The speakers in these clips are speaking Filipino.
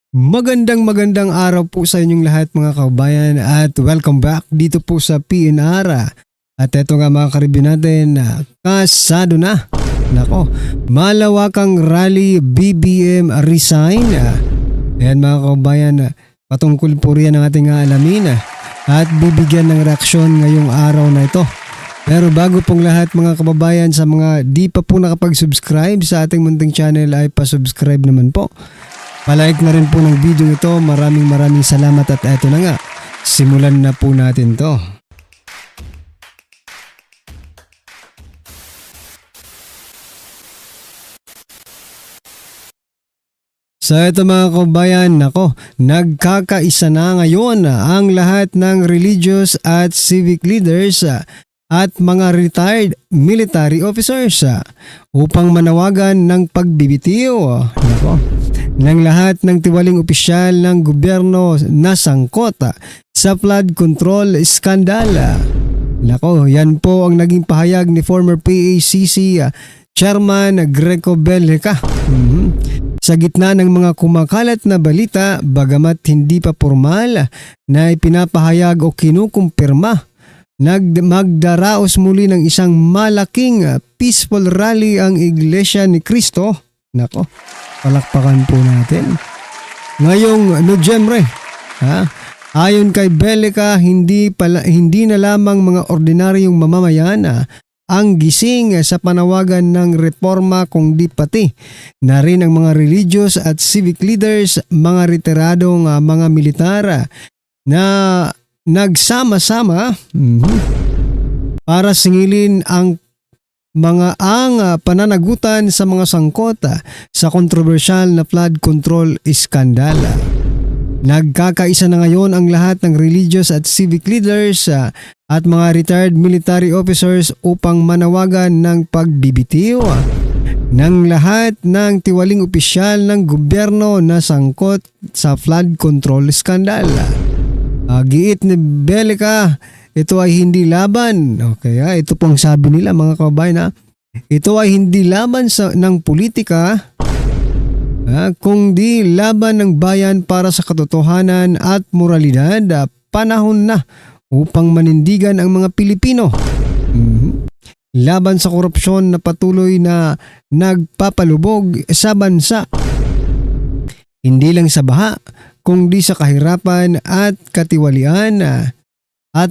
Magandang araw po sa inyong lahat mga kabayan at welcome back dito po sa PNR. At eto nga mga karibyo natin, kasado na. Nako, malawakang rally BBM resign. Ayan mga kabayan, patungkol po riyan ang ating alamin at bibigyan ng reaksyon ngayong araw na ito. Pero bago pong lahat mga kababayan, sa mga di pa po nakapag-subscribe sa ating munting channel ay pa-subscribe naman po. Palike na rin po ng video ito. Maraming salamat at eto na nga. Simulan na po natin to. So ito mga kabayan, nako, nagkakaisa na ngayon ang lahat ng religious at civic leaders at mga retired military officers upang manawagan ng pagbibitiw ng lahat ng tiwaling opisyal ng gobyerno na sangkot sa flood control skandal. Nako, yan po ang naging pahayag ni former PACC Chairman Greco Bellica. Sa gitna ng mga kumakalat na balita, bagamat hindi pa formal na ipinapahayag o kinukumpirma, magdaraos muli ng isang malaking peaceful rally ang Iglesia ni Cristo. Nako, palakpakan po natin. Ngayong Nobyembre, ayon kay Bellica, hindi na lamang mga ordinaryong mamamayan ang gising sa panawagan ng reforma, kundi pati na rin ang mga religious at civic leaders, mga retiradong mga militar na nagsama-sama para singilin ang pananagutan sa mga sangkot sa kontrobersyal na flood control skandal. Nagkakaisa na ngayon ang lahat ng religious at civic leaders at mga retired military officers upang manawagan ng pagbibitiw ng lahat ng tiwaling opisyal ng gobyerno na sangkot sa flood control skandal. Giit ni Bellica, ito ay hindi laban. Okay, ito pong sabi nila mga kababayan, ito ay hindi laban ng politika, kundi laban ng bayan para sa katotohanan at moralidad. Panahon na upang manindigan ang mga Pilipino laban sa korupsyon na patuloy na nagpapalubog sa bansa. Hindi lang sa baha, kundi sa kahirapan at katiwalian at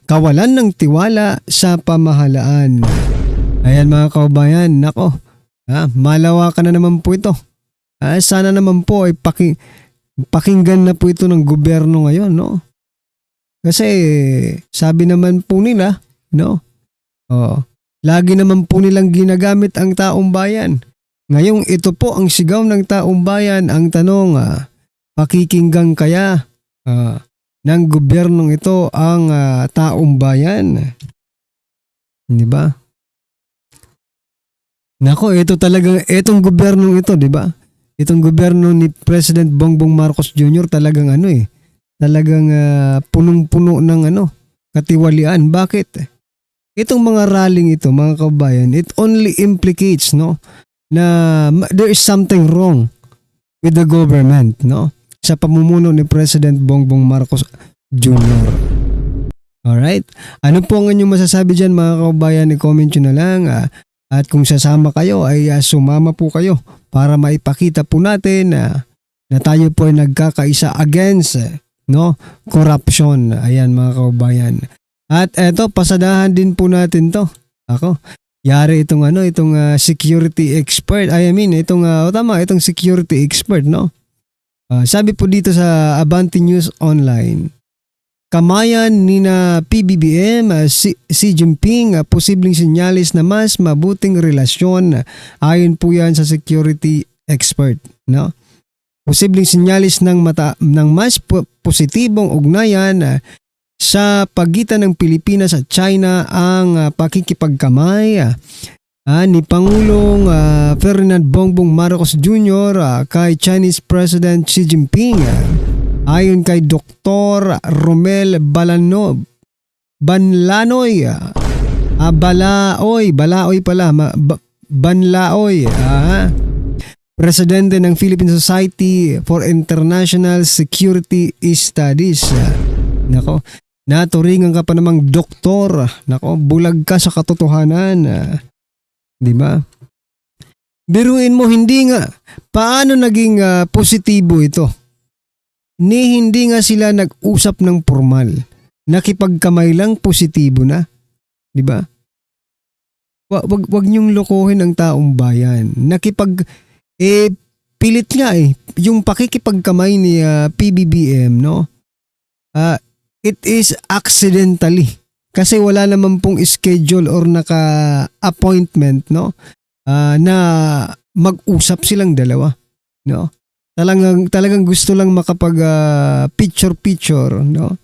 kawalan ng tiwala sa pamahalaan. Ayan mga kababayan, nako, malawakan na naman po ito. Sana naman po ay pakinggan na po ito ng gobyerno ngayon, no? Kasi sabi naman po nila, no? Lagi naman po nilang ginagamit ang taong bayan. Ngayong ito po ang sigaw ng taong bayan. Ang tanong, pakikinggan kaya ng gobyernong ito ang taong bayan? Di ba? Nako, ito talagang, itong gobyernong ito, di ba? Itong gobyerno ni President Bongbong Marcos Jr. talagang talagang punong-puno ng katiwalian. Bakit? Itong mga rallying ito, mga kabayan, it only implicates, no, na there is something wrong with the government, no, sa pamumuno ni President Bongbong Marcos Jr. Alright? Ano po ang inyong masasabi dyan mga kabayan? I-comment nyo na lang. At kung sasama kayo ay sumama po kayo para maipakita po natin na tayo po ay nagkakaisa against corruption. Ayan mga kabayan. At eto, pasadahan din po natin to. Yari itong security expert. Itong security expert, no? Sabi po dito sa Abante News Online, kamayan ni na PBBM, Xi Jinping, posibleng sinyalis na mas mabuting relasyon. Ayon po yan sa security expert, no? Posibleng sinyalis ng mas positibong ugnayan sa pagitan ng Pilipinas at China ang pakikipagkamay ni Pangulong Ferdinand Bongbong Marcos Jr. Kay Chinese President Xi Jinping. Ayon kay Dr. Romel Banlaoy, Banlaoy, presidente ng Philippine Society for International Security Studies. Nako, naturingan ka pa namang doktor. Nako, bulag ka sa katotohanan. Di ba? Biruin mo, hindi nga. Paano naging positibo ito? Hindi nga sila nag-usap ng formal. Nakipagkamay lang, positibo na. Di ba? Wag niyong lokohin ang taong bayan. Pilit nga yung pakikipagkamay ni PBBM, no? It is accidentally. Kasi wala naman pong schedule or naka-appointment, no? Na mag-usap silang dalawa, no? Talagang gusto lang makapag picture, no?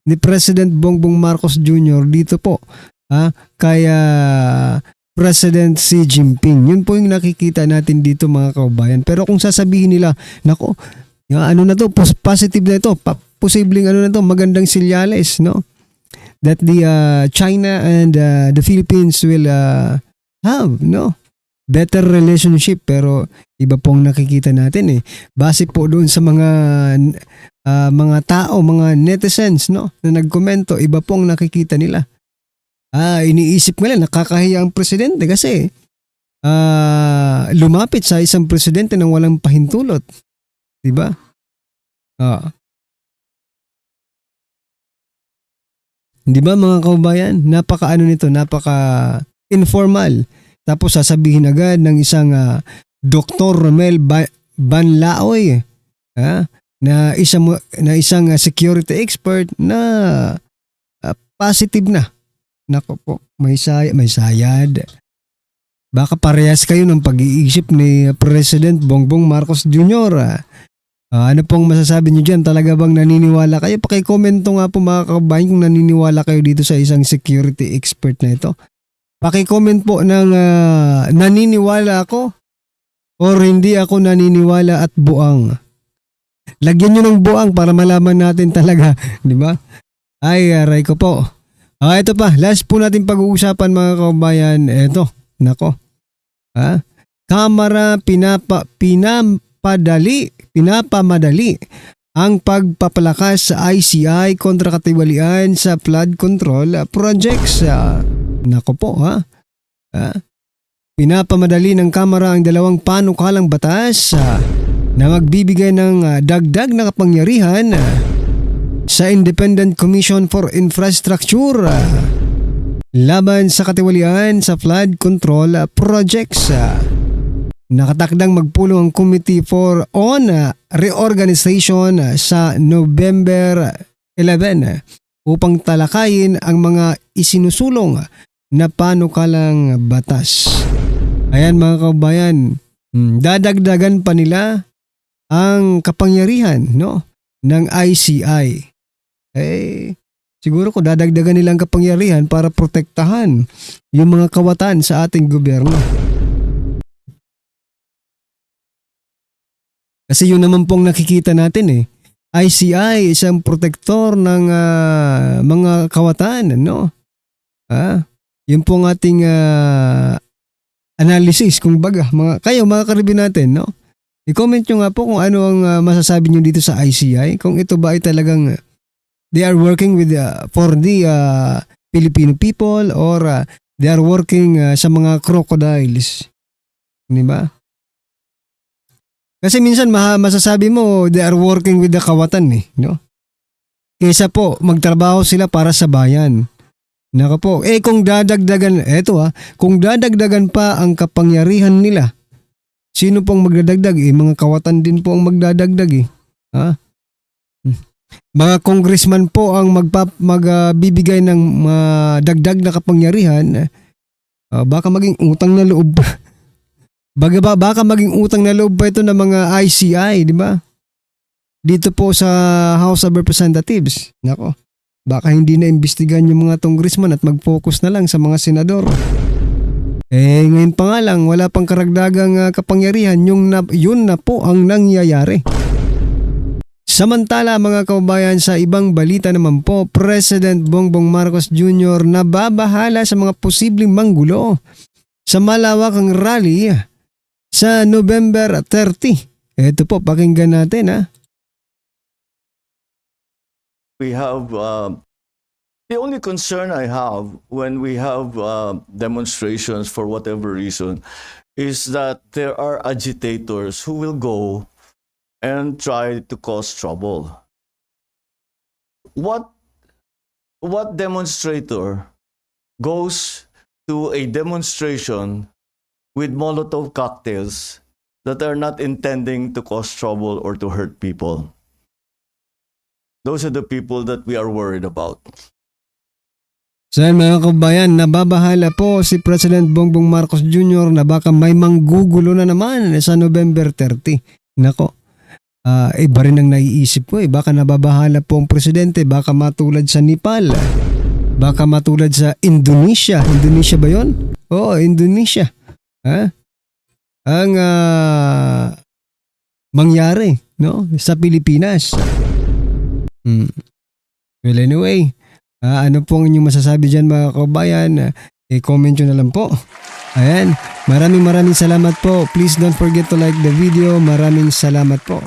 Ni President Bongbong Marcos Jr. dito po, kaya President Xi Jinping. Yun po yung nakikita natin dito, mga kaubayan. Pero kung sasabihin nila, nako, ano na to, positive na ito, posibleng ano na to, magandang sinyales, no? That the China and the Philippines will have, no? Better relationship, pero iba pong nakikita natin base po doon sa mga tao, mga netizens, no, na nagkomento, iba pong nakikita nila. Iniisip nila nakakahiya ang presidente kasi lumapit sa isang presidente nang walang pahintulot, 'di ba? Di ba, mga kaubayan? Napaka informal. Tapos sasabihin agad ng isang Dr. Romel Banlaoy, na isang security expert na positive na. Nako po, may sayad. Baka parehas kayo ng pag-iisip ni President Bongbong Marcos Jr. Ano pong masasabi niyo dyan? Talaga bang naniniwala kayo? Pakikomento nga po, mga kababayan, kung naniniwala kayo dito sa isang security expert na ito. Pakicomment po ng naniniwala ako or hindi ako naniniwala at buang. Lagyan nyo ng buang para malaman natin talaga, di ba? Ay, aray ko po. Ito pa, last po natin pag-uusapan, mga kababayan. Ito, nako. Kamara pinapamadali ang pagpapalakas sa ICI kontra katiwalian sa flood control projects. Nako po, pinapamadali ng Kamara ang dalawang panukalang batas na magbibigay ng dagdag na kapangyarihan sa Independent Commission for Infrastructure laban sa katiwalian sa flood control projects. Nakatakdang magpulong ang Committee on Reorganization sa November 11 upang talakayin ang mga isinusulong na panukalang batas. Ayan, mga kababayan, dadagdagan pa nila ang kapangyarihan, no, ng ICI. Siguro ko dadagdagan nila ang kapangyarihan para protektahan yung mga kawatan sa ating gobyerno. Kasi yun naman pong nakikita natin ICI, isang protektor ng mga kawatan, no? Yun pong ating analysis, kung baga. Kayo, mga karibin natin, no? I-comment nyo nga po kung ano ang masasabi nyo dito sa ICI. Kung ito ba ay talagang they are working with for the Filipino people or they are working sa mga crocodiles. Di ba? Kasi minsan masasabi mo they are working with the kawatan, no? Kaysa po magtrabaho sila para sa bayan. Nako po, kung dadagdagan, kung dadagdagan pa ang kapangyarihan nila, sino pong magdadagdag? Mga kawatan din po ang magdadagdag. Mga congressman po ang magbibigay ng dagdag na kapangyarihan. Baka maging utang na loob. Baka maging utang na loob pa ito ng mga ICI, di ba? Dito po sa House of Representatives. Nako, baka hindi na imbestigahan yung mga congressman at mag-focus na lang sa mga senador. Ngayon pa nga lang, wala pang karagdagang kapangyarihan, yun na po ang nangyayari. Samantala, mga kababayan, sa ibang balita naman po, President Bongbong Marcos Jr. nababahala sa mga posibleng manggulo sa malawakang rally sa November 30. Ito po, pakinggan natin ha. We have the only concern I have when we have demonstrations for whatever reason is that there are agitators who will go and try to cause trouble. What demonstrator goes to a demonstration with Molotov cocktails that are not intending to cause trouble or to hurt people? Those are the people that we are worried about. So yan mga kabayan, nababahala po si President Bongbong Marcos Jr. na baka may manggugulo na naman sa November 30. Nako, iba rin ang naiisip ko baka nababahala po ang presidente, baka matulad sa Nepal, baka matulad sa Indonesia. Indonesia ba yun? Oo, Indonesia. Ang mangyari sa Pilipinas. Well anyway, ano pong inyong masasabi dyan mga kabayan? I-comment nyo na lang po. Ayan, maraming salamat po. Please don't forget to like the video. Maraming salamat po.